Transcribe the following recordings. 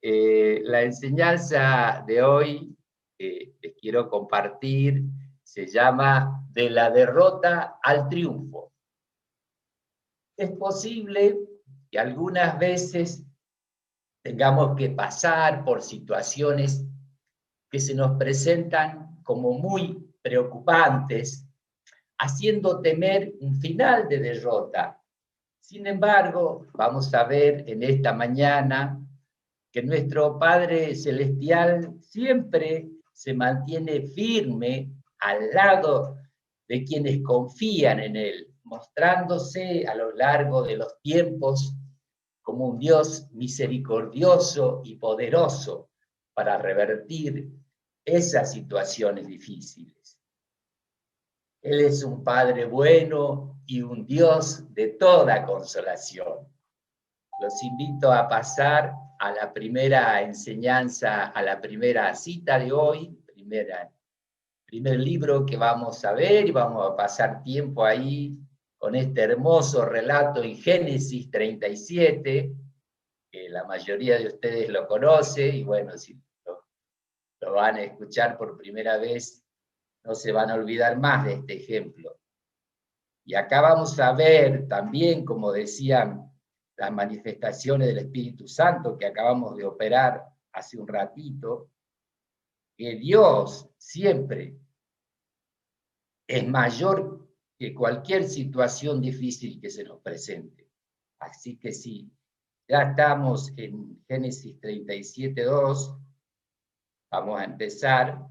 La enseñanza de hoy que les quiero compartir se llama De la derrota al triunfo. Es posible que algunas veces tengamos que pasar por situaciones que se nos presentan como muy preocupantes, haciendo temer un final de derrota. Sin embargo, vamos a ver en esta mañana que nuestro Padre Celestial siempre se mantiene firme al lado de quienes confían en Él, mostrándose a lo largo de los tiempos como un Dios misericordioso y poderoso para revertir esas situaciones difíciles. Él es un Padre bueno y un Dios de toda consolación. Los invito a pasar a la primera enseñanza, a la primera cita de hoy, primer libro que vamos a ver, y vamos a pasar tiempo ahí con este hermoso relato en Génesis 37, que la mayoría de ustedes lo conoce, y bueno, si lo van a escuchar por primera vez, no se van a olvidar más de este ejemplo. Y acá vamos a ver también, como decían, las manifestaciones del Espíritu Santo que acabamos de operar hace un ratito, que Dios siempre es mayor que cualquier situación difícil que se nos presente. Así que sí, ya estamos en Génesis 37:2, vamos a empezar.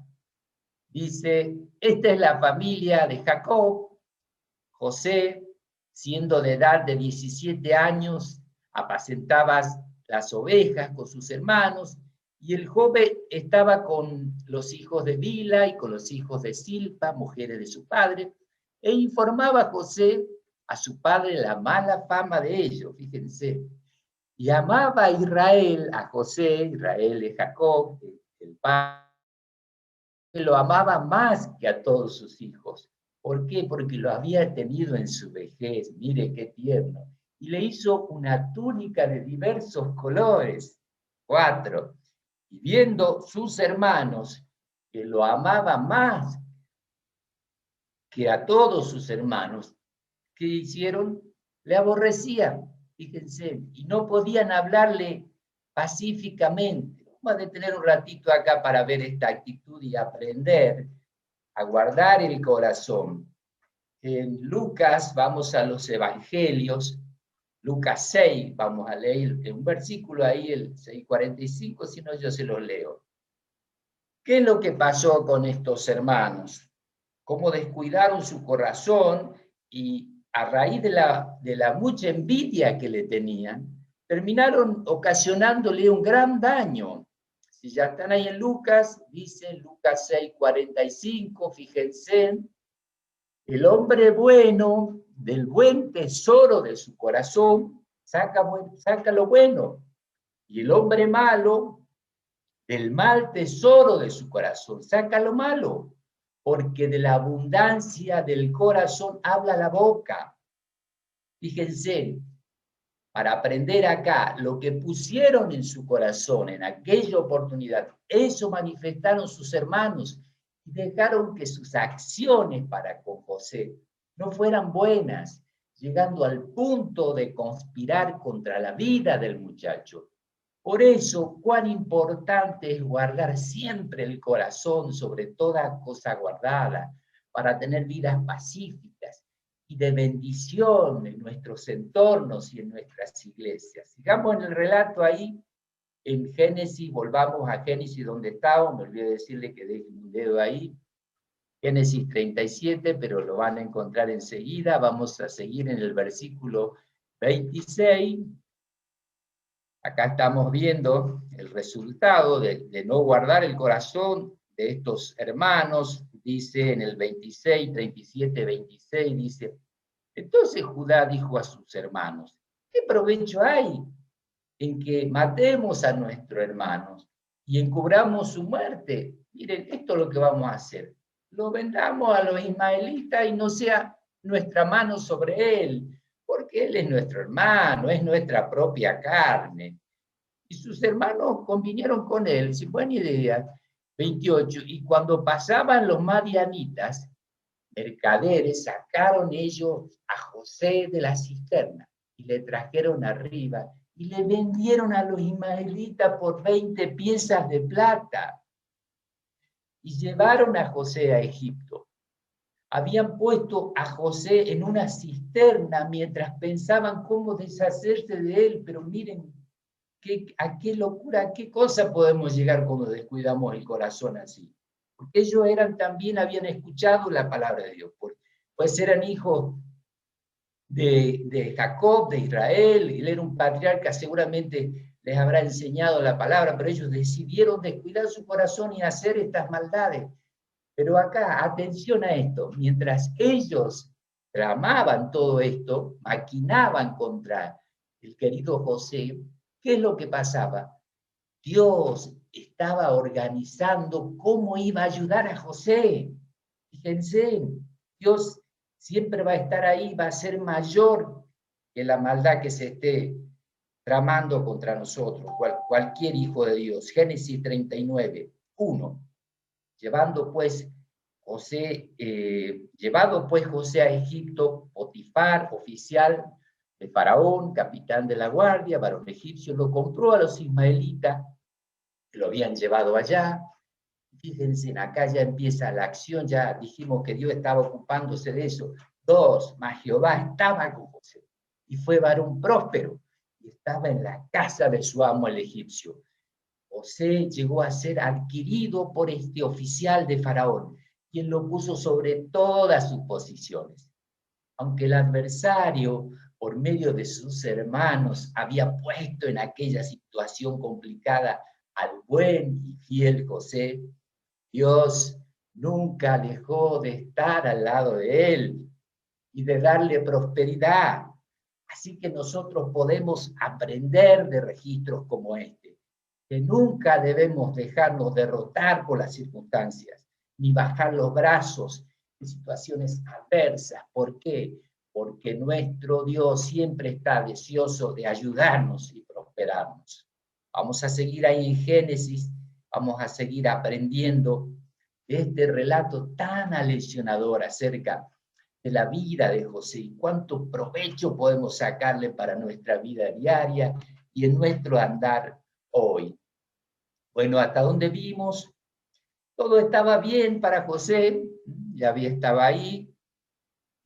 Dice, esta es la familia de Jacob. José, siendo de edad de 17 años, apacentaba las ovejas con sus hermanos, y el joven estaba con los hijos de Bila y con los hijos de Silpa, mujeres de su padre, e informaba a José a su padre la mala fama de ellos, fíjense. Y amaba a Israel, a José, Israel de Jacob, el padre, lo amaba más que a todos sus hijos. ¿Por qué? Porque lo había tenido en su vejez, mire qué tierno. Y le hizo una túnica de diversos colores, 4. Y viendo sus hermanos que lo amaba más que a todos sus hermanos, ¿qué hicieron? Le aborrecían, fíjense, y no podían hablarle pacíficamente. Vamos a detener un ratito acá para ver esta actitud y aprender a guardar el corazón. En Lucas, vamos a los evangelios, Lucas 6, vamos a leer un versículo ahí, el 6:45, si no yo se los leo. ¿Qué es lo que pasó con estos hermanos? Cómo descuidaron su corazón y a raíz de la mucha envidia que le tenían, terminaron ocasionándole un gran daño. Si ya están ahí en Lucas, dice Lucas 6:45, fíjense, el hombre bueno del buen tesoro de su corazón saca lo bueno, y el hombre malo del mal tesoro de su corazón saca lo malo, porque de la abundancia del corazón habla la boca. Fíjense, para aprender acá, lo que pusieron en su corazón en aquella oportunidad, eso manifestaron sus hermanos y dejaron que sus acciones para con José no fueran buenas, llegando al punto de conspirar contra la vida del muchacho. Por eso, cuán importante es guardar siempre el corazón sobre toda cosa guardada, para tener vidas pacíficas y de bendición en nuestros entornos y en nuestras iglesias. Sigamos en el relato ahí, en Génesis, volvamos a Génesis donde estábamos, me olvidé decirle que dejen un dedo ahí, Génesis 37, pero lo van a encontrar enseguida. Vamos a seguir en el versículo 26. Acá estamos viendo el resultado de no guardar el corazón de estos hermanos. Dice en el 26, 37, 26, dice, entonces Judá dijo a sus hermanos, ¿qué provecho hay en que matemos a nuestros hermanos y encubramos su muerte? Miren, esto es lo que vamos a hacer. Lo vendamos a los ismaelitas y no sea nuestra mano sobre él, porque él es nuestro hermano, es nuestra propia carne. Y sus hermanos convinieron con él, sin buena idea. 28. Y cuando pasaban los madianitas, mercaderes, sacaron ellos a José de la cisterna y le trajeron arriba y le vendieron a los ismaelitas por 20 piezas de plata. Y llevaron a José a Egipto. Habían puesto a José en una cisterna mientras pensaban cómo deshacerse de él, pero miren a qué locura, a qué cosa podemos llegar cuando descuidamos el corazón así. Porque ellos también habían escuchado la palabra de Dios, pues eran hijos de Jacob, de Israel, él era un patriarca, seguramente les habrá enseñado la palabra, pero ellos decidieron descuidar su corazón y hacer estas maldades. Pero acá, atención a esto, mientras ellos tramaban todo esto, maquinaban contra el querido José, ¿qué es lo que pasaba? Dios estaba organizando cómo iba a ayudar a José. Fíjense, Dios siempre va a estar ahí, va a ser mayor que la maldad que se esté tramando contra nosotros, cualquier hijo de Dios. Génesis 39, 1. Llevado pues José a Egipto, Potifar, oficial de Faraón, capitán de la guardia, varón egipcio, lo compró a los ismaelitas que lo habían llevado allá. Fíjense, acá ya empieza la acción, ya dijimos que Dios estaba ocupándose de eso. 2, mas Jehová estaba con José y fue varón próspero y estaba en la casa de su amo el egipcio. José llegó a ser adquirido por este oficial de Faraón, quien lo puso sobre todas sus posiciones. Aunque el adversario, por medio de sus hermanos, había puesto en aquella situación complicada al buen y fiel José, Dios nunca dejó de estar al lado de él y de darle prosperidad. Así que nosotros podemos aprender de registros como este, que nunca debemos dejarnos derrotar por las circunstancias, ni bajar los brazos en situaciones adversas. ¿Por qué? Porque nuestro Dios siempre está deseoso de ayudarnos y prosperarnos. Vamos a seguir ahí en Génesis, vamos a seguir aprendiendo de este relato tan aleccionador acerca de la vida de José y cuánto provecho podemos sacarle para nuestra vida diaria y en nuestro andar hoy. Bueno, hasta donde vimos, todo estaba bien para José, ya estaba ahí,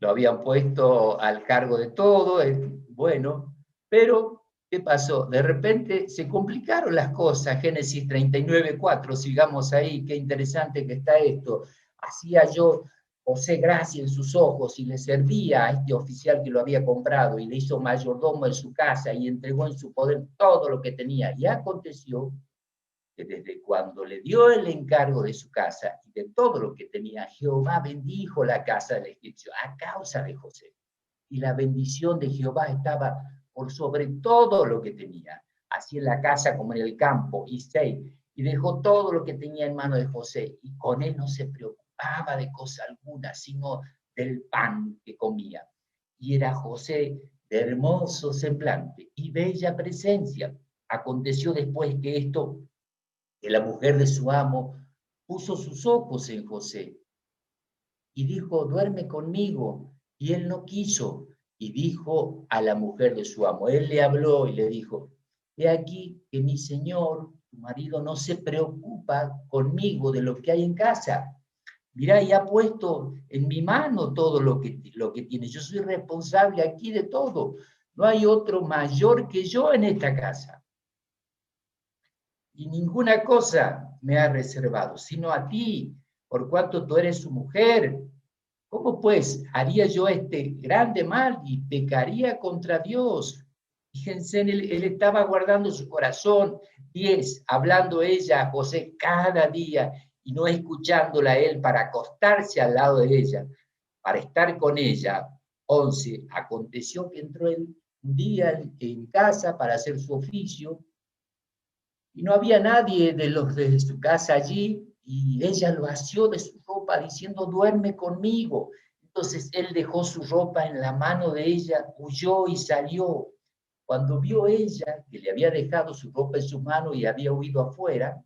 lo habían puesto al cargo de todo, bueno, pero ¿qué pasó? De repente se complicaron las cosas, Génesis 39:4, sigamos ahí, qué interesante que está esto. Hacía yo José gracia en sus ojos y le servía a este oficial que lo había comprado y le hizo mayordomo en su casa y entregó en su poder todo lo que tenía. Y aconteció que desde cuando le dio el encargo de su casa y de todo lo que tenía, Jehová bendijo la casa del egipcio a causa de José. Y la bendición de Jehová estaba por sobre todo lo que tenía, así en la casa como en el campo, y dejó todo lo que tenía en mano de José, y con él no se preocupaba de cosa alguna, sino del pan que comía. Y era José de hermoso semblante y bella presencia. Aconteció después que la mujer de su amo puso sus ojos en José y dijo, duerme conmigo. Y él no quiso. Y dijo a la mujer de su amo, él le habló y le dijo, he aquí que mi señor, tu marido, no se preocupa conmigo de lo que hay en casa. Mirá, y ha puesto en mi mano todo lo que tiene. Yo soy responsable aquí de todo. No hay otro mayor que yo en esta casa. Y ninguna cosa me ha reservado, sino a ti, por cuanto tú eres su mujer. ¿Cómo pues haría yo este grande mal y pecaría contra Dios? Fíjense, él estaba guardando su corazón. 10, hablando ella a José cada día y no escuchándola a él para acostarse al lado de ella, para estar con ella. 11, aconteció que entró él un día en casa para hacer su oficio y no había nadie de los de su casa allí, y ella lo asió de su ropa diciendo, duerme conmigo. Entonces él dejó su ropa en la mano de ella, huyó y salió. Cuando vio ella que le había dejado su ropa en su mano y había huido afuera,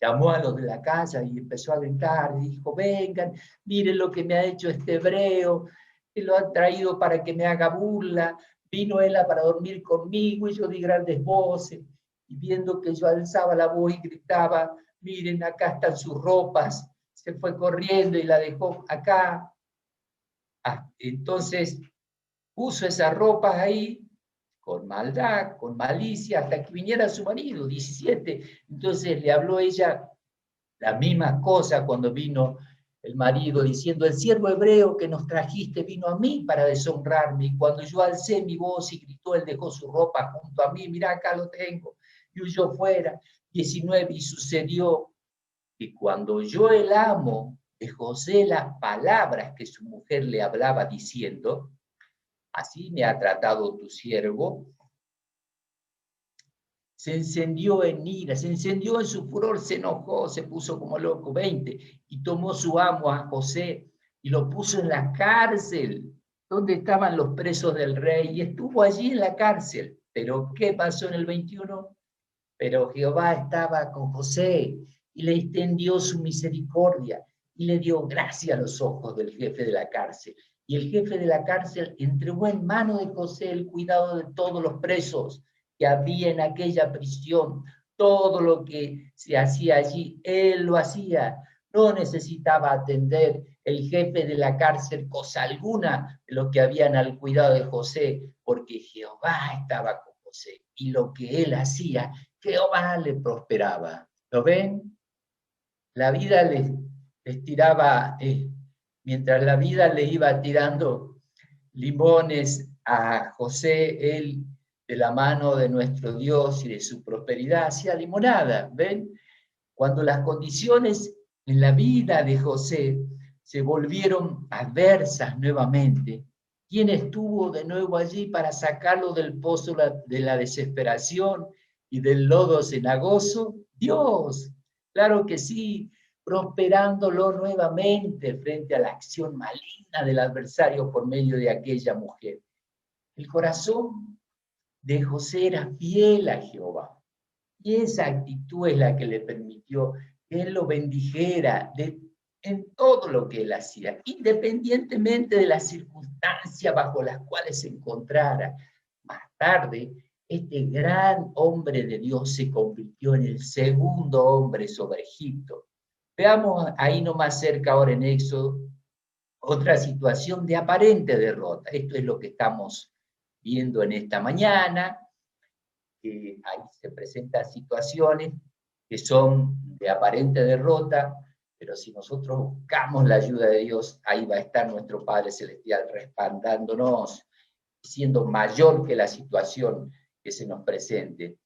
llamó a los de la casa y empezó a gritar, y dijo, vengan, miren lo que me ha hecho este hebreo, que lo han traído para que me haga burla, vino él para dormir conmigo y yo di grandes voces, y viendo que yo alzaba la voz y gritaba, miren, acá están sus ropas, se fue corriendo y la dejó acá. Entonces puso esas ropas ahí, con maldad, con malicia, hasta que viniera su marido, 17. Entonces le habló ella la misma cosa cuando vino el marido, diciendo, el siervo hebreo que nos trajiste vino a mí para deshonrarme, y cuando yo alcé mi voz y gritó, él dejó su ropa junto a mí, mira, acá lo tengo, y huyó fuera. 19, y sucedió que cuando oyó el amo de José las palabras que su mujer le hablaba diciendo, así me ha tratado tu siervo, se encendió en ira, se encendió en su furor, se enojó, se puso como loco. 20, y tomó su amo a José y lo puso en la cárcel, donde estaban los presos del rey, y estuvo allí en la cárcel. Pero ¿qué pasó en el 21? Pero Jehová estaba con José y le extendió su misericordia y le dio gracia a los ojos del jefe de la cárcel. Y el jefe de la cárcel entregó en mano de José el cuidado de todos los presos que había en aquella prisión. Todo lo que se hacía allí, él lo hacía. No necesitaba atender el jefe de la cárcel cosa alguna de lo que habían al cuidado de José, porque Jehová estaba con José. Y lo que él hacía, Jehová le prosperaba. ¿Lo ven? La vida les tiraba, mientras la vida le iba tirando limones a José, él de la mano de nuestro Dios y de su prosperidad hacía limonada. ¿Ven? Cuando las condiciones en la vida de José se volvieron adversas nuevamente, ¿quién estuvo de nuevo allí para sacarlo del pozo de la desesperación y del lodo cenagoso? Dios, claro que sí, prosperándolo nuevamente frente a la acción maligna del adversario por medio de aquella mujer. El corazón de José era fiel a Jehová. Y esa actitud es la que le permitió que él lo bendijera en todo lo que él hacía, independientemente de las circunstancias bajo las cuales se encontrara. Más tarde, este gran hombre de Dios se convirtió en el segundo hombre sobre Egipto. Veamos ahí nomás cerca ahora en Éxodo otra situación de aparente derrota. Esto es lo que estamos viendo en esta mañana. Ahí se presentan situaciones que son de aparente derrota, pero si nosotros buscamos la ayuda de Dios, ahí va a estar nuestro Padre Celestial respaldándonos, siendo mayor que la situación que se nos presente.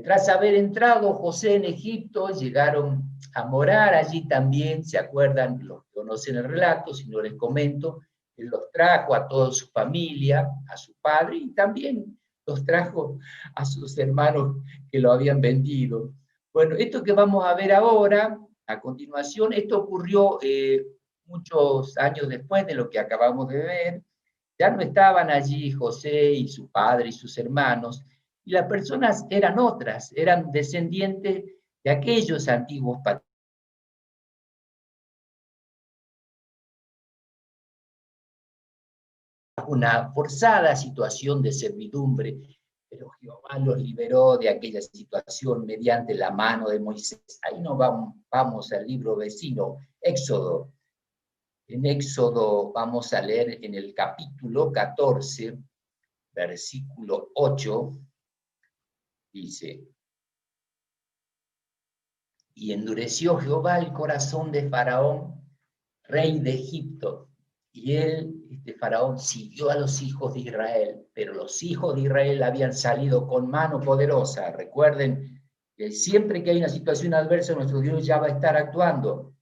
Tras haber entrado José en Egipto, llegaron a morar allí también, ¿se acuerdan? Los que conocen el relato, si no les comento, él los trajo a toda su familia, a su padre, y también los trajo a sus hermanos que lo habían vendido. Bueno, esto que vamos a ver ahora, a continuación, esto ocurrió muchos años después de lo que acabamos de ver. Ya no estaban allí José y su padre y sus hermanos, y las personas eran otras, eran descendientes de aquellos antiguos patriarcas. Una forzada situación de servidumbre, pero Jehová los liberó de aquella situación mediante la mano de Moisés. Ahí nos vamos al libro vecino, Éxodo. En Éxodo vamos a leer en el capítulo 14, versículo 8, dice, y endureció Jehová el corazón de Faraón, rey de Egipto, y él, este Faraón, siguió a los hijos de Israel, pero los hijos de Israel habían salido con mano poderosa. Recuerden que siempre que hay una situación adversa, nuestro Dios ya va a estar actuando.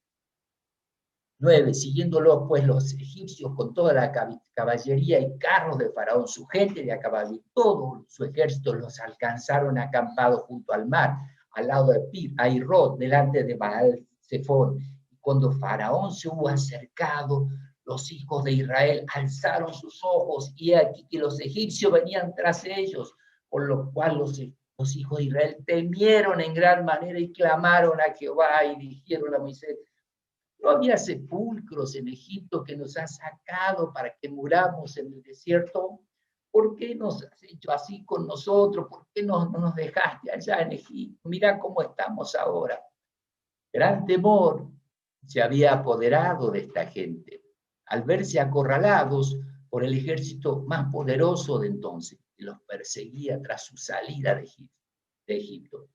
9, siguiéndolo pues los egipcios con toda la caballería y carros de Faraón, su gente de a caballo y todo su ejército los alcanzaron acampados junto al mar, al lado de Pir, Airot, delante de Baal Zephón. Y cuando Faraón se hubo acercado, los hijos de Israel alzaron sus ojos y aquí que los egipcios venían tras ellos, por lo cual los hijos de Israel temieron en gran manera y clamaron a Jehová y dijeron a Moisés: ¿no había sepulcros en Egipto que nos has sacado para que muramos en el desierto? ¿Por qué nos has hecho así con nosotros? ¿Por qué no nos dejaste allá en Egipto? Mira cómo estamos ahora. Gran temor se había apoderado de esta gente al verse acorralados por el ejército más poderoso de entonces, que los perseguía tras su salida de Egipto.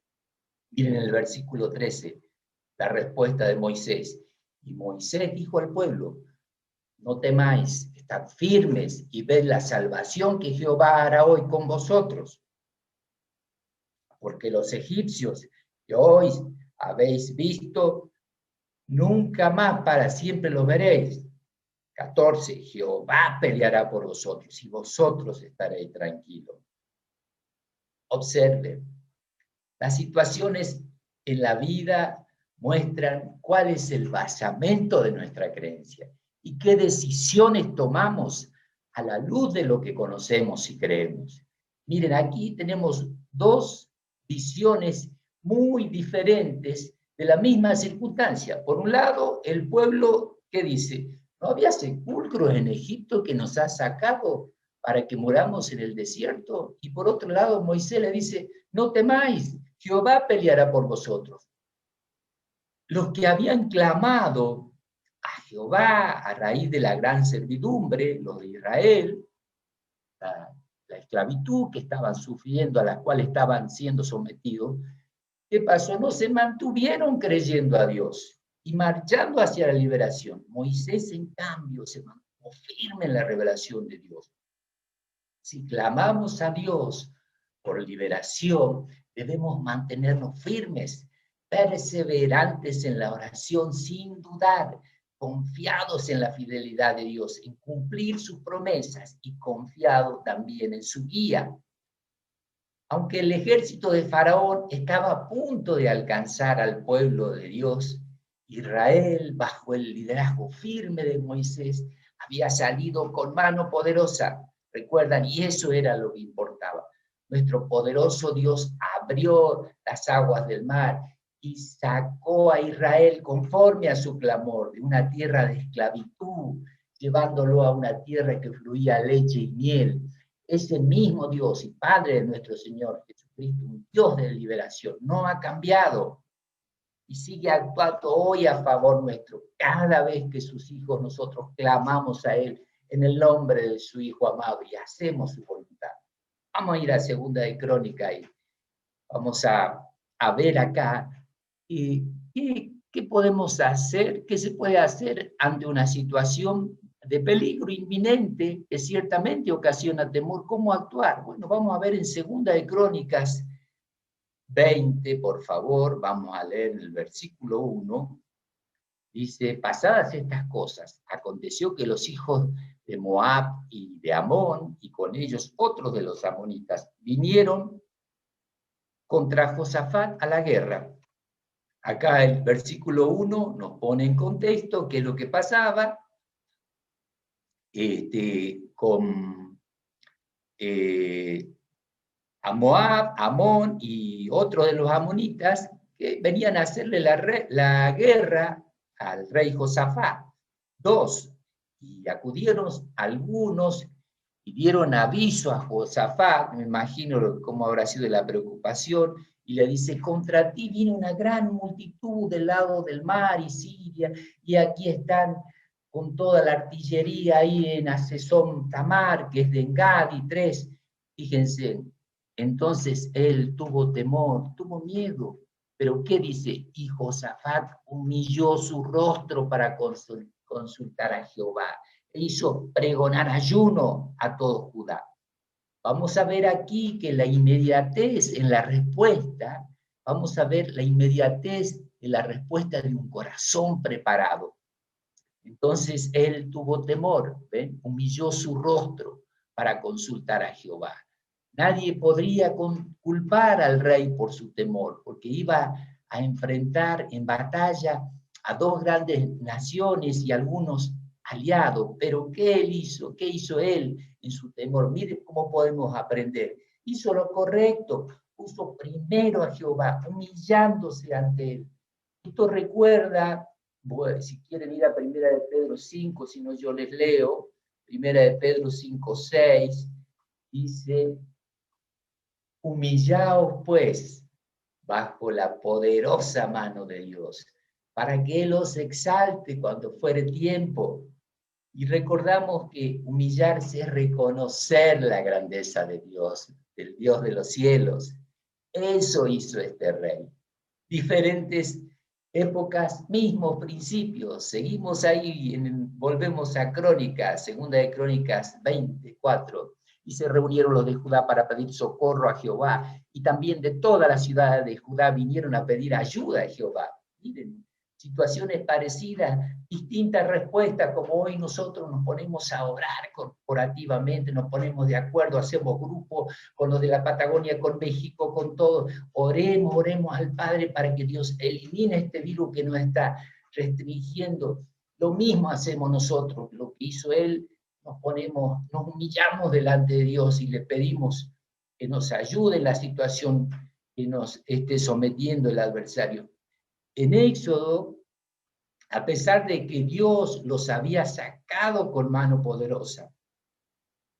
Miren el versículo 13, la respuesta de Moisés. Y Moisés dijo al pueblo: no temáis, estad firmes y ved la salvación que Jehová hará hoy con vosotros. Porque los egipcios que hoy habéis visto, nunca más para siempre los veréis. 14. Jehová peleará por vosotros y vosotros estaréis tranquilos. Observen, las situaciones en la vida muestran cuál es el basamento de nuestra creencia y qué decisiones tomamos a la luz de lo que conocemos y creemos. Miren, aquí tenemos dos visiones muy diferentes de la misma circunstancia. Por un lado, el pueblo que dice: ¿no había sepulcros en Egipto que nos ha sacado para que muramos en el desierto? Y por otro lado, Moisés le dice: no temáis, Jehová peleará por vosotros. Los que habían clamado a Jehová a raíz de la gran servidumbre, los de Israel, la esclavitud que estaban sufriendo, a la cual estaban siendo sometidos, ¿qué pasó? No se mantuvieron creyendo a Dios y marchando hacia la liberación. Moisés, en cambio, se mantuvo firme en la revelación de Dios. Si clamamos a Dios por liberación, debemos mantenernos firmes, perseverantes en la oración, sin dudar, confiados en la fidelidad de Dios, en cumplir sus promesas y confiado también en su guía. Aunque el ejército de Faraón estaba a punto de alcanzar al pueblo de Dios, Israel, bajo el liderazgo firme de Moisés, había salido con mano poderosa. Recuerdan, y eso era lo que importaba. Nuestro poderoso Dios abrió las aguas del mar y sacó a Israel conforme a su clamor de una tierra de esclavitud, llevándolo a una tierra que fluía leche y miel. Ese mismo Dios y Padre de nuestro Señor Jesucristo, un Dios de liberación, no ha cambiado y sigue actuando hoy a favor nuestro. Cada vez que sus hijos nosotros clamamos a Él en el nombre de su Hijo amado y hacemos su voluntad. Vamos a ir a Segunda de Crónica y vamos a ver acá qué podemos hacer, qué se puede hacer ante una situación de peligro inminente que ciertamente ocasiona temor. ¿Cómo actuar? Bueno, vamos a ver en Segunda de Crónicas 20, por favor, vamos a leer el versículo 1. Dice: pasadas estas cosas, aconteció que los hijos de Moab y de Amón, y con ellos otros de los amonitas, vinieron contra Josafat a la guerra. Acá el versículo 1 nos pone en contexto qué es lo que pasaba con a Moab, Amón y otros de los amonitas que venían a hacerle la guerra al rey Josafat. 2. Y acudieron algunos y dieron aviso a Josafat, me imagino cómo habrá sido la preocupación, y le dice: contra ti viene una gran multitud del lado del mar y Siria, y aquí están con toda la artillería ahí en Asesón Tamar, que es de Engadi 3. Fíjense, entonces él tuvo temor, tuvo miedo, pero ¿qué dice? Y Josafat humilló su rostro para consultar a Jehová, e hizo pregonar ayuno a todo Judá. Vamos a ver aquí que la inmediatez en la respuesta, vamos a ver la inmediatez en la respuesta de un corazón preparado. Entonces él tuvo temor, ¿ven? Humilló su rostro para consultar a Jehová. Nadie podría culpar al rey por su temor, porque iba a enfrentar en batalla a dos grandes naciones y algunos aliado. Pero ¿qué él hizo? ¿Qué hizo él en su temor? Mire cómo podemos aprender. Hizo lo correcto, puso primero a Jehová, humillándose ante él. Esto recuerda, bueno, si quieren ir a 1 de Pedro 5, si no yo les leo, 1 de Pedro 5, 6, dice, humillaos pues bajo la poderosa mano de Dios, para que Él os exalte cuando fuere tiempo. Y recordamos que humillarse es reconocer la grandeza de Dios, del Dios de los cielos. Eso hizo este rey. Diferentes épocas, mismos principios. Seguimos ahí, volvemos a Crónicas, segunda de Crónicas 24. Y se reunieron los de Judá para pedir socorro a Jehová. Y también de toda la ciudad de Judá vinieron a pedir ayuda a Jehová. Miren, situaciones parecidas, distintas respuestas, como hoy nosotros nos ponemos a orar corporativamente, nos ponemos de acuerdo, hacemos grupos con los de la Patagonia, con México, con todos. Oremos, oremos al Padre para que Dios elimine este virus que nos está restringiendo. Lo mismo hacemos nosotros, lo que hizo Él, nos humillamos delante de Dios y le pedimos que nos ayude en la situación que nos esté sometiendo el adversario. En Éxodo, a pesar de que Dios los había sacado con mano poderosa,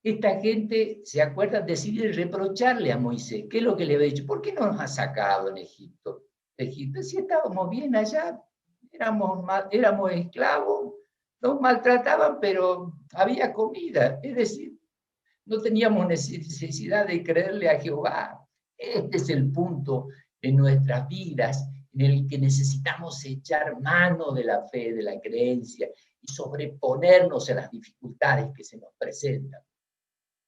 esta gente, ¿se acuerdan? Decide reprocharle a Moisés. ¿Qué es lo que le había dicho? ¿Por qué no nos ha sacado en Egipto? Egipto, si estábamos bien allá, éramos esclavos, nos maltrataban, pero había comida. Es decir, no teníamos necesidad de creerle a Jehová. Este es el punto en nuestras vidas en el que necesitamos echar mano de la fe, de la creencia y sobreponernos a las dificultades que se nos presentan,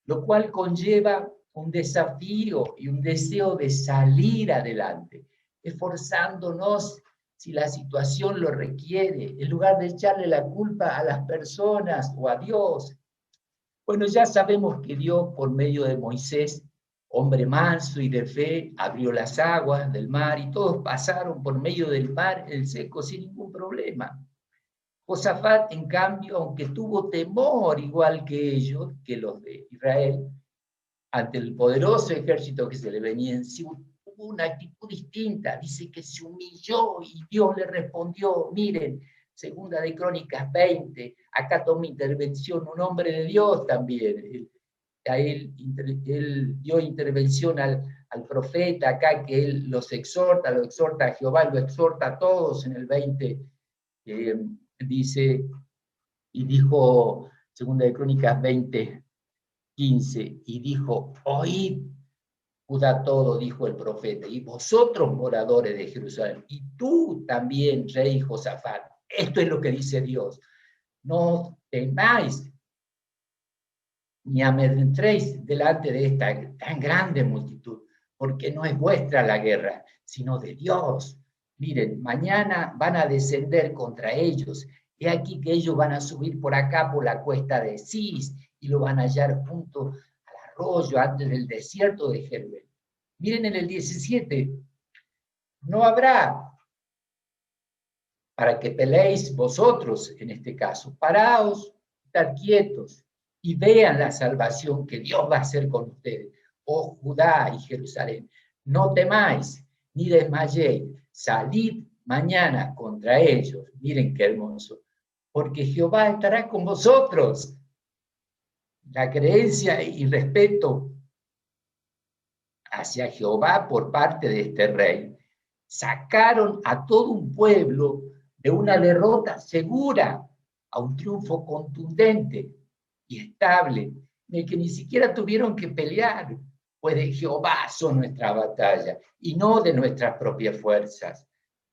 lo cual conlleva un desafío y un deseo de salir adelante, esforzándonos si la situación lo requiere, en lugar de echarle la culpa a las personas o a Dios. Bueno, ya sabemos que Dios, por medio de Moisés, hombre manso y de fe, abrió las aguas del mar y todos pasaron por medio del mar el seco sin ningún problema. Josafat, en cambio, aunque tuvo temor igual que ellos, que los de Israel, ante el poderoso ejército que se le venía encima, tuvo una actitud distinta. Dice que se humilló y Dios le respondió. Miren, segunda de Crónicas 20, acá toma intervención un hombre de Dios también. Él dio intervención al profeta acá, que él lo exhorta a Jehová, lo exhorta a todos en el 20, dice, y dijo, segunda de Crónicas 20, 15, y dijo, oíd, Judá todo, dijo el profeta, y vosotros moradores de Jerusalén, y tú también, rey Josafat, esto es lo que dice Dios, no temáis ni amedrentéis delante de esta tan grande multitud, porque no es vuestra la guerra, sino de Dios. Miren, mañana van a descender contra ellos. He aquí que ellos van a subir por acá, por la cuesta de Cis, y lo van a hallar junto al arroyo, antes del desierto de Jeruel. Miren en el 17, no habrá para que peleéis vosotros, en este caso. Paraos, estar quietos y vean la salvación que Dios va a hacer con ustedes. Oh Judá y Jerusalén, no temáis ni desmayéis, salid mañana contra ellos. Miren qué hermoso, porque Jehová estará con vosotros. La creencia y respeto hacia Jehová por parte de este rey sacaron a todo un pueblo de una derrota segura a un triunfo contundente y estable, en el que ni siquiera tuvieron que pelear, pues de Jehová son nuestra batalla y no de nuestras propias fuerzas.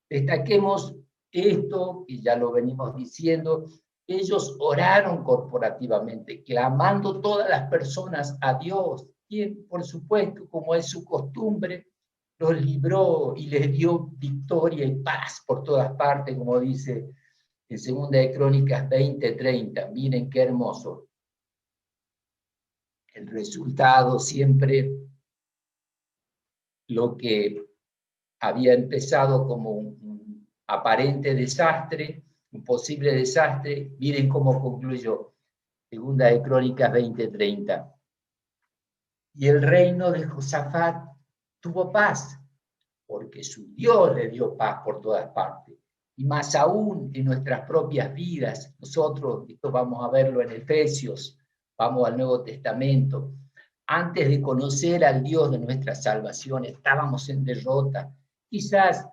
Destaquemos esto, y ya lo venimos diciendo, ellos oraron corporativamente, clamando todas las personas a Dios, quien, por supuesto, como es su costumbre, los libró y les dio victoria y paz por todas partes, como dice en segunda de Crónicas 20:30. Miren qué hermoso. El resultado siempre, lo que había empezado como un aparente desastre, un posible desastre, miren cómo concluyó, Segunda de Crónicas 20:30. Y el reino de Josafat tuvo paz, porque su Dios le dio paz por todas partes. Y más aún en nuestras propias vidas, nosotros, esto vamos a verlo en Efesios, vamos al Nuevo Testamento, antes de conocer al Dios de nuestra salvación, estábamos en derrota, quizás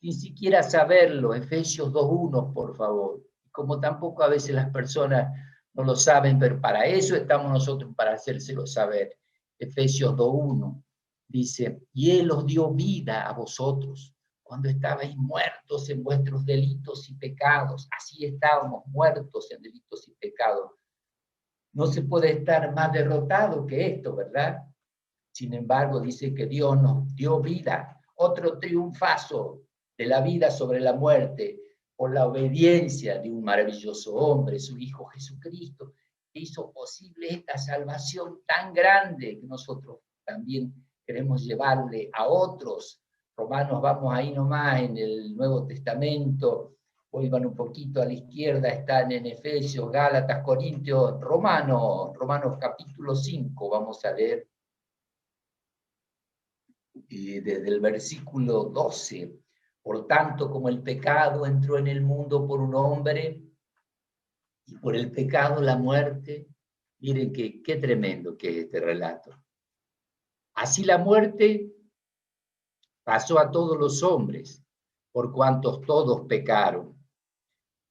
sin siquiera saberlo. Efesios 2:1, por favor. Como tampoco a veces las personas no lo saben, pero para eso estamos nosotros, para hacérselo saber. Efesios 2:1 dice, y Él os dio vida a vosotros cuando estabais muertos en vuestros delitos y pecados. Así estábamos muertos en delitos y pecados. No se puede estar más derrotado que esto, ¿verdad? Sin embargo, dice que Dios nos dio vida, otro triunfazo de la vida sobre la muerte, por la obediencia de un maravilloso hombre, su Hijo Jesucristo, que hizo posible esta salvación tan grande que nosotros también queremos llevarle a otros. Romanos, vamos ahí nomás en el Nuevo Testamento, vuelvan un poquito a la izquierda, están en Efesios, Gálatas, Corintios, Romanos capítulo 5, vamos a leer desde el versículo 12. Por tanto, como el pecado entró en el mundo por un hombre, y por el pecado la muerte, miren qué tremendo que es este relato. Así la muerte pasó a todos los hombres, por cuantos todos pecaron.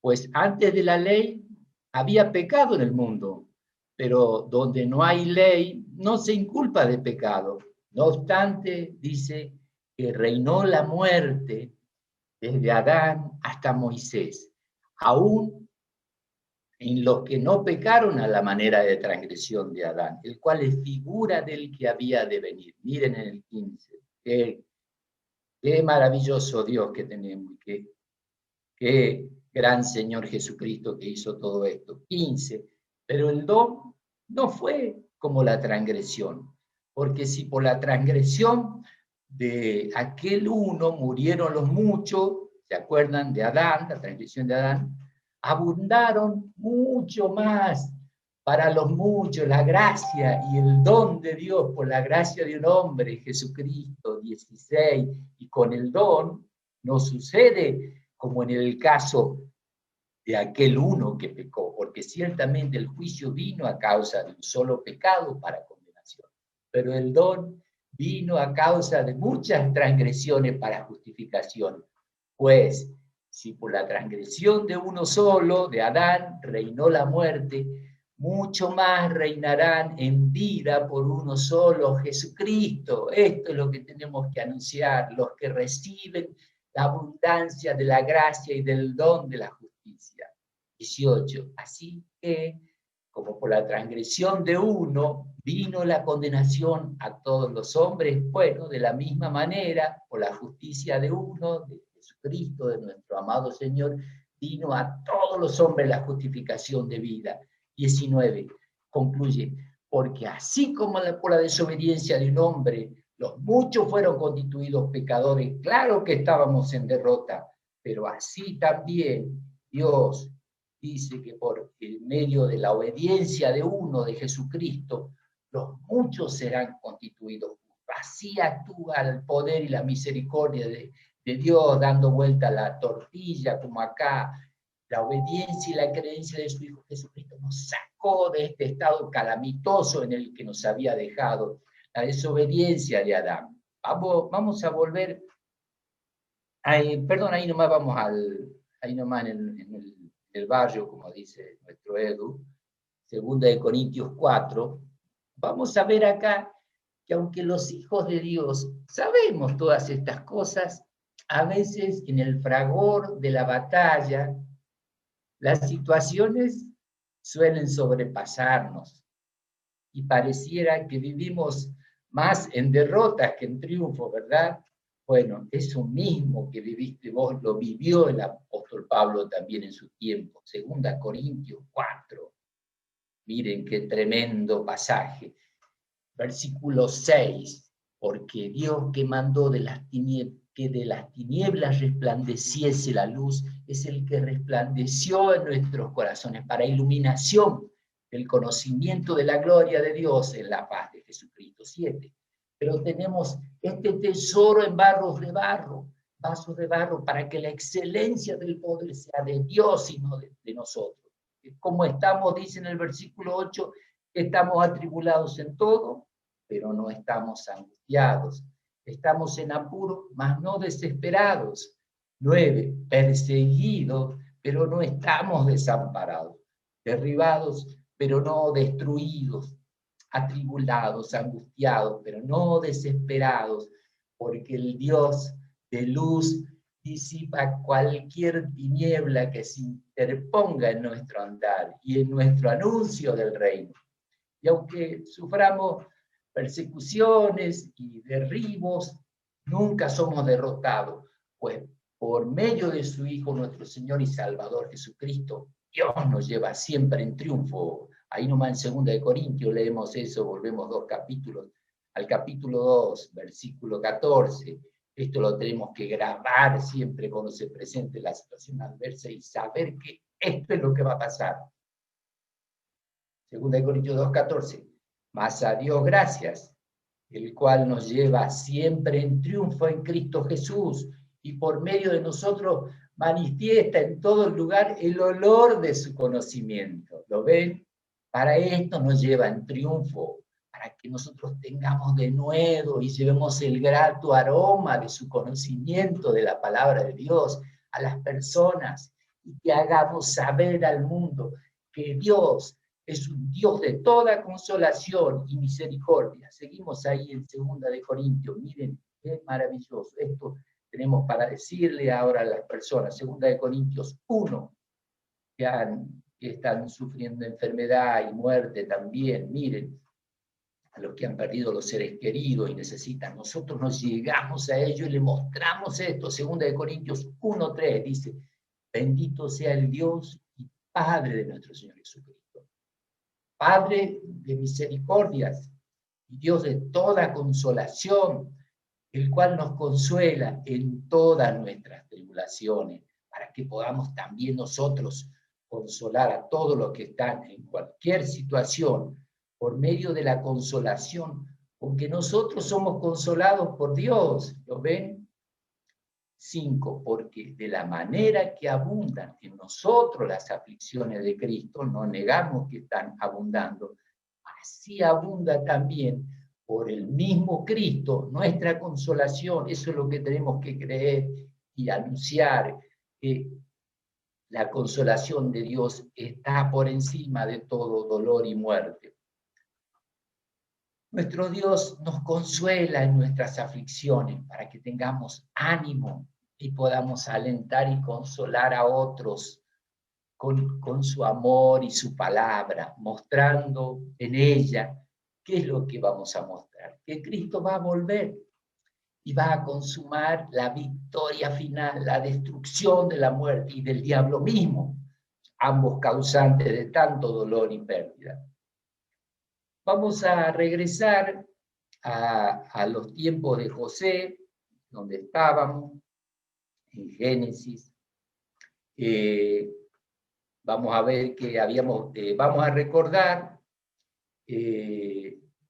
Pues antes de la ley había pecado en el mundo, pero donde no hay ley no se inculpa de pecado. No obstante, dice que reinó la muerte desde Adán hasta Moisés, aún en los que no pecaron a la manera de transgresión de Adán, el cual es figura del que había de venir. Miren en el 15, qué maravilloso Dios que tenemos, qué gran Señor Jesucristo que hizo todo esto. 15, pero el don no fue como la transgresión, porque si por la transgresión de aquel uno murieron los muchos, ¿se acuerdan de Adán, la transgresión de Adán? Abundaron mucho más para los muchos la gracia y el don de Dios por la gracia de un hombre, Jesucristo, 16, y con el don no sucede como en el caso de aquel uno que pecó, porque ciertamente el juicio vino a causa de un solo pecado para condenación, pero el don vino a causa de muchas transgresiones para justificación. Pues, si por la transgresión de uno solo, de Adán, reinó la muerte, mucho más reinarán en vida por uno solo, Jesucristo. Esto es lo que tenemos que anunciar, los que reciben la abundancia de la gracia y del don de la justicia. 18. Así que, como por la transgresión de uno vino la condenación a todos los hombres, bueno, de la misma manera, por la justicia de uno, de Jesucristo, de nuestro amado Señor, vino a todos los hombres la justificación de vida. 19. Concluye, porque así como por la desobediencia de un hombre, los muchos fueron constituidos pecadores, claro que estábamos en derrota, pero así también Dios dice que por el medio de la obediencia de uno, de Jesucristo, los muchos serán constituidos. Así actúa el poder y la misericordia de Dios, dando vuelta a la tortilla, como acá. La obediencia y la creencia de su Hijo Jesucristo nos sacó de este estado calamitoso en el que nos había dejado, la desobediencia de Adán. Vamos a volver, perdón, ahí nomás vamos ahí nomás en el barrio, como dice nuestro Edu, Segunda de Corintios 4, vamos a ver acá que aunque los hijos de Dios sabemos todas estas cosas, a veces en el fragor de la batalla, las situaciones suelen sobrepasarnos y pareciera que vivimos más en derrotas que en triunfo, ¿verdad? Bueno, eso mismo que viviste vos lo vivió el apóstol Pablo también en su tiempo. Segunda Corintios 4. Miren qué tremendo pasaje. Versículo 6. Porque Dios que mandó de las tinieblas, que de las tinieblas resplandeciese la luz, es el que resplandeció en nuestros corazones para iluminación del conocimiento de la gloria de Dios en la paz de Jesucristo. 7. Pero tenemos este tesoro en vasos de barro, para que la excelencia del poder sea de Dios y no de nosotros. Como estamos, dice en el versículo 8, estamos atribulados en todo, pero no estamos angustiados. Estamos en apuro, mas no desesperados. 9. Perseguidos, pero no estamos desamparados. Derribados, pero no destruidos. Atribulados, angustiados, pero no desesperados, porque el Dios de luz disipa cualquier tiniebla que se interponga en nuestro andar y en nuestro anuncio del reino. Y aunque suframos persecuciones y derribos, nunca somos derrotados, pues por medio de su Hijo, nuestro Señor y Salvador Jesucristo, Dios nos lleva siempre en triunfo. Ahí nomás en 2 Corintios leemos eso, volvemos 2 capítulos, al capítulo 2, versículo 14. Esto lo tenemos que grabar siempre cuando se presente la situación adversa y saber que esto es lo que va a pasar. 2 Corintios 2:14. Mas a Dios gracias, el cual nos lleva siempre en triunfo en Cristo Jesús, y por medio de nosotros manifiesta en todo lugar el olor de su conocimiento. ¿Lo ven? Para esto nos lleva en triunfo, para que nosotros tengamos de nuevo y llevemos el grato aroma de su conocimiento de la palabra de Dios a las personas, y que hagamos saber al mundo que Dios es un Dios de toda consolación y misericordia. Seguimos ahí en 2 Corintios. Miren, qué maravilloso. Esto tenemos para decirle ahora a las personas. 2 Corintios 1, que están sufriendo enfermedad y muerte también. Miren, a los que han perdido los seres queridos y necesitan. Nosotros nos llegamos a ellos y le mostramos esto. 2 Corintios 1:3 dice: bendito sea el Dios y Padre de nuestro Señor Jesucristo, Padre de misericordias y Dios de toda consolación, el cual nos consuela en todas nuestras tribulaciones, para que podamos también nosotros consolar a todos los que están en cualquier situación, por medio de la consolación, porque nosotros somos consolados por Dios. ¿Lo ven? 5. Porque de la manera que abundan en nosotros las aflicciones de Cristo, no negamos que están abundando, así abunda también por el mismo Cristo nuestra consolación. Eso es lo que tenemos que creer y anunciar, que la consolación de Dios está por encima de todo dolor y muerte. Nuestro Dios nos consuela en nuestras aflicciones para que tengamos ánimo y podamos alentar y consolar a otros con su amor y su palabra, mostrando en ella qué es lo que vamos a mostrar, que Cristo va a volver y va a consumar la victoria final, la destrucción de la muerte y del diablo mismo, ambos causantes de tanto dolor y pérdida. Vamos a regresar a los tiempos de José, donde estábamos, en Génesis. Vamos a ver que vamos a recordar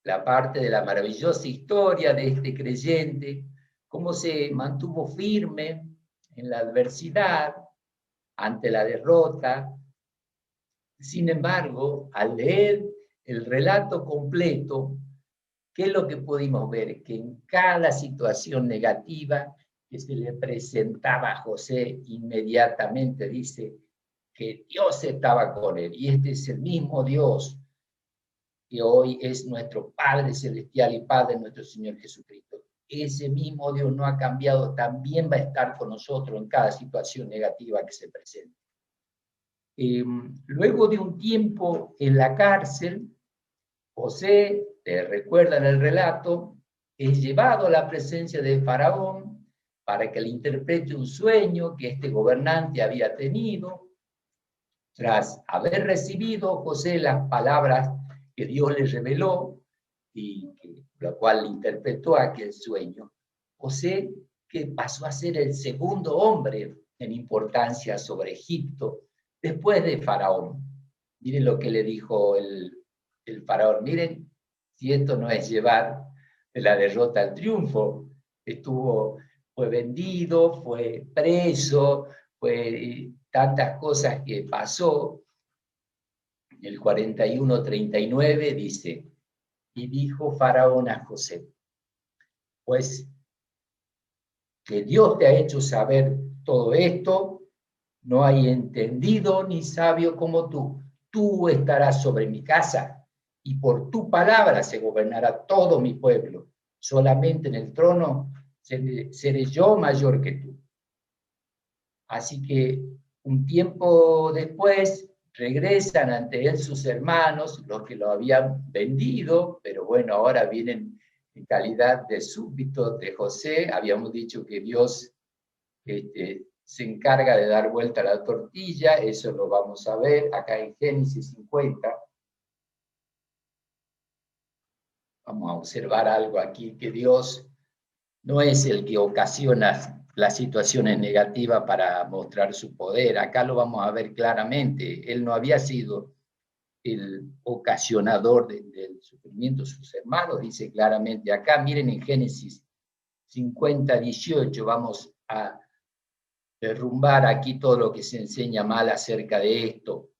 la parte de la maravillosa historia de este creyente, cómo se mantuvo firme en la adversidad, ante la derrota. Sin embargo, al leer el relato completo, ¿qué es lo que pudimos ver? Que en cada situación negativa que se le presentaba a José, inmediatamente dice que Dios estaba con él. Y este es el mismo Dios que hoy es nuestro Padre Celestial y Padre de nuestro Señor Jesucristo. Ese mismo Dios no ha cambiado, también va a estar con nosotros en cada situación negativa que se presente. Luego de un tiempo en la cárcel, José, recuerdan el relato, es llevado a la presencia de Faraón para que le interprete un sueño que este gobernante había tenido. Tras haber recibido José las palabras que Dios le reveló y la cual interpretó aquel sueño, José que pasó a ser el segundo hombre en importancia sobre Egipto, después de Faraón. Miren lo que le dijo el Faraón. Miren, si esto no es llevar de la derrota al triunfo, fue vendido, fue preso, fue tantas cosas que pasó. En el 41:39 dice, y dijo Faraón a José, pues que Dios te ha hecho saber todo esto, no hay entendido ni sabio como tú. Tú estarás sobre mi casa y por tu palabra se gobernará todo mi pueblo. Solamente en el trono seré yo mayor que tú. Así que un tiempo después regresan ante él sus hermanos, los que lo habían vendido, pero bueno, ahora vienen en calidad de súbditos de José. Habíamos dicho que Dios se encarga de dar vuelta a la tortilla, eso lo vamos a ver acá en Génesis 50. Vamos a observar algo aquí, que Dios no es el que ocasiona las situaciones negativas para mostrar su poder. Acá lo vamos a ver claramente. Él no había sido el ocasionador del sufrimiento de sus hermanos, dice claramente acá. Miren en Génesis 50:18, vamos a derrumbar aquí todo lo que se enseña mal acerca de esto.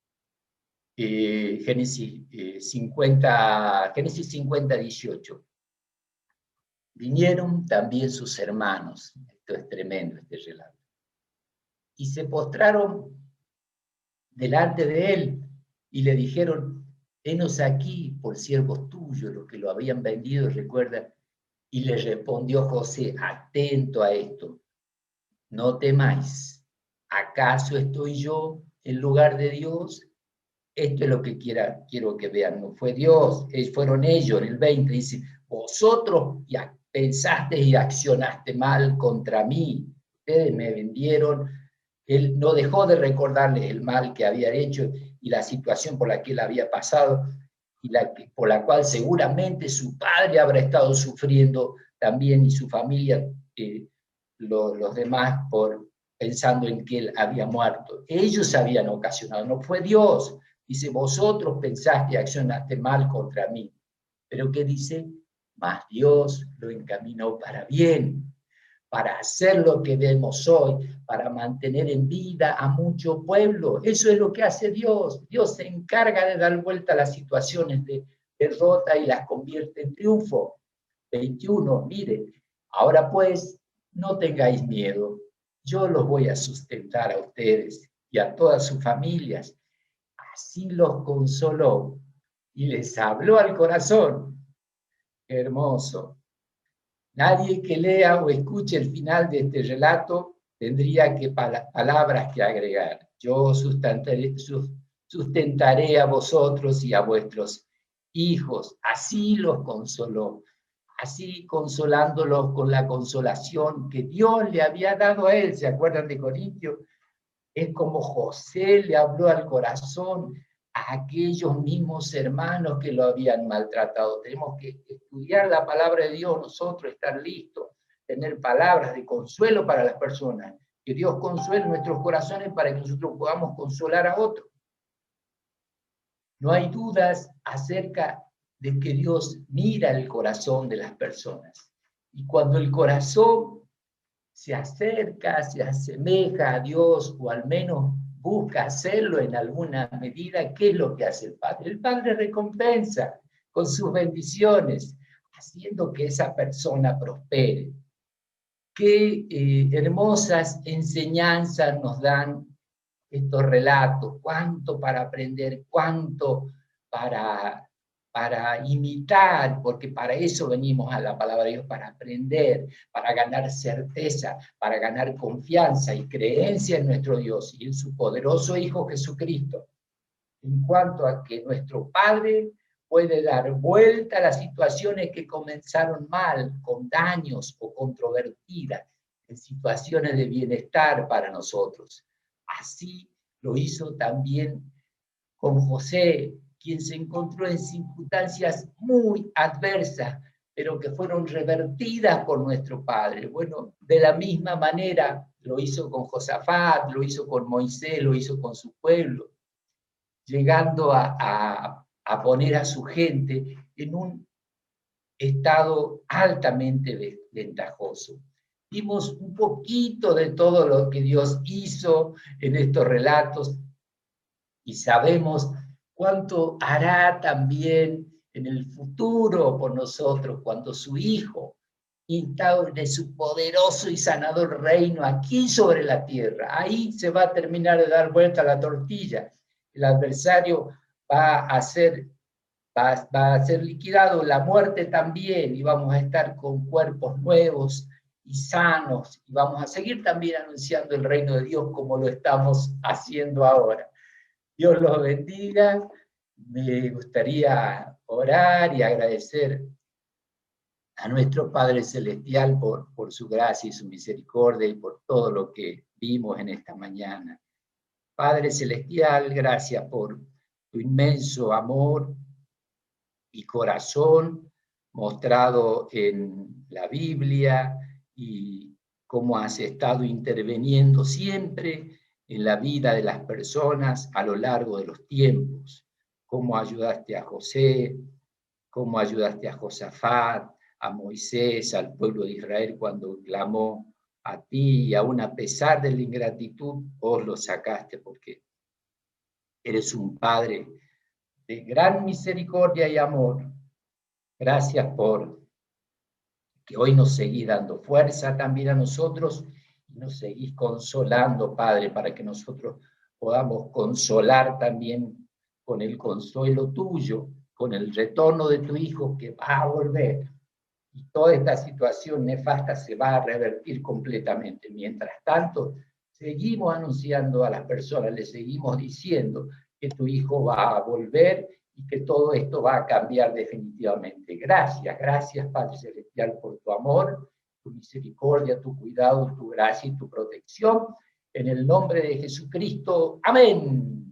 Génesis 50:18. Vinieron también sus hermanos, esto es tremendo este relato, y se postraron delante de él y le dijeron, henos aquí por siervos tuyos, los que lo habían vendido, recuerda. Y le respondió José, atento a esto, no temáis, ¿acaso estoy yo en lugar de Dios? Esto es lo que quiero que vean, no fue Dios, fueron ellos. En el 20 dice, vosotros ya pensaste y accionaste mal contra mí, ustedes me vendieron. Él no dejó de recordarles el mal que había hecho y la situación por la que él había pasado y por la cual seguramente su padre habrá estado sufriendo también y su familia, los demás, pensando en que él había muerto. Ellos habían ocasionado, no fue Dios. Dice, vosotros pensaste y accionaste mal contra mí. Pero ¿qué dice? Mas Dios lo encaminó para bien, para hacer lo que vemos hoy, para mantener en vida a mucho pueblo. Eso es lo que hace Dios. Dios se encarga de dar vuelta a las situaciones de derrota y las convierte en triunfo. 21, mire, ahora pues, no tengáis miedo. Yo los voy a sustentar a ustedes y a todas sus familias. Así los consoló y les habló al corazón. Qué hermoso. Nadie que lea o escuche el final de este relato tendría palabras que agregar. Yo sustentaré a vosotros y a vuestros hijos. Así los consoló, así consolándolos con la consolación que Dios le había dado a él. ¿Se acuerdan de Corintios? Es como José le habló al corazón a aquellos mismos hermanos que lo habían maltratado. Tenemos que estudiar la palabra de Dios nosotros, estar listos, tener palabras de consuelo para las personas, que Dios consuele nuestros corazones para que nosotros podamos consolar a otros. No hay dudas acerca de que Dios mira el corazón de las personas. Y cuando el corazón se acerca, se asemeja a Dios, o al menos busca hacerlo en alguna medida, ¿qué es lo que hace el Padre? El Padre recompensa con sus bendiciones, haciendo que esa persona prospere. Qué hermosas enseñanzas nos dan estos relatos, cuánto para aprender, cuánto para imitar, porque para eso venimos a la palabra de Dios, para aprender, para ganar certeza, para ganar confianza y creencia en nuestro Dios y en su poderoso Hijo Jesucristo, en cuanto a que nuestro Padre puede dar vuelta a las situaciones que comenzaron mal, con daños o controvertidas, en situaciones de bienestar para nosotros. Así lo hizo también con José, quien se encontró en circunstancias muy adversas, pero que fueron revertidas por nuestro Padre. Bueno, de la misma manera lo hizo con Josafat, lo hizo con Moisés, lo hizo con su pueblo, llegando a poner a su gente en un estado altamente ventajoso. Vimos un poquito de todo lo que Dios hizo en estos relatos y sabemos cuánto hará también en el futuro por nosotros cuando su Hijo instaure su poderoso y sanador reino aquí sobre la tierra. Ahí se va a terminar de dar vuelta la tortilla. El adversario va a ser liquidado, la muerte también, y vamos a estar con cuerpos nuevos y sanos, y vamos a seguir también anunciando el reino de Dios como lo estamos haciendo ahora. Dios los bendiga. Me gustaría orar y agradecer a nuestro Padre Celestial por su gracia y su misericordia y por todo lo que vimos en esta mañana. Padre Celestial, gracias por tu inmenso amor y corazón mostrado en la Biblia y cómo has estado interviniendo siempre en la vida de las personas a lo largo de los tiempos, cómo ayudaste a José, cómo ayudaste a Josafat, a Moisés, al pueblo de Israel cuando clamó a ti, y aún a pesar de la ingratitud, vos lo sacaste porque eres un Padre de gran misericordia y amor. Gracias por que hoy nos seguís dando fuerza también a nosotros y nos seguís consolando, Padre, para que nosotros podamos consolar también con el consuelo tuyo, con el retorno de tu Hijo que va a volver. Y toda esta situación nefasta se va a revertir completamente. Mientras tanto, seguimos anunciando a las personas, les seguimos diciendo que tu Hijo va a volver y que todo esto va a cambiar definitivamente. Gracias, gracias Padre Celestial por tu amor, tu misericordia, tu cuidado, tu gracia y tu protección. En el nombre de Jesucristo, amén.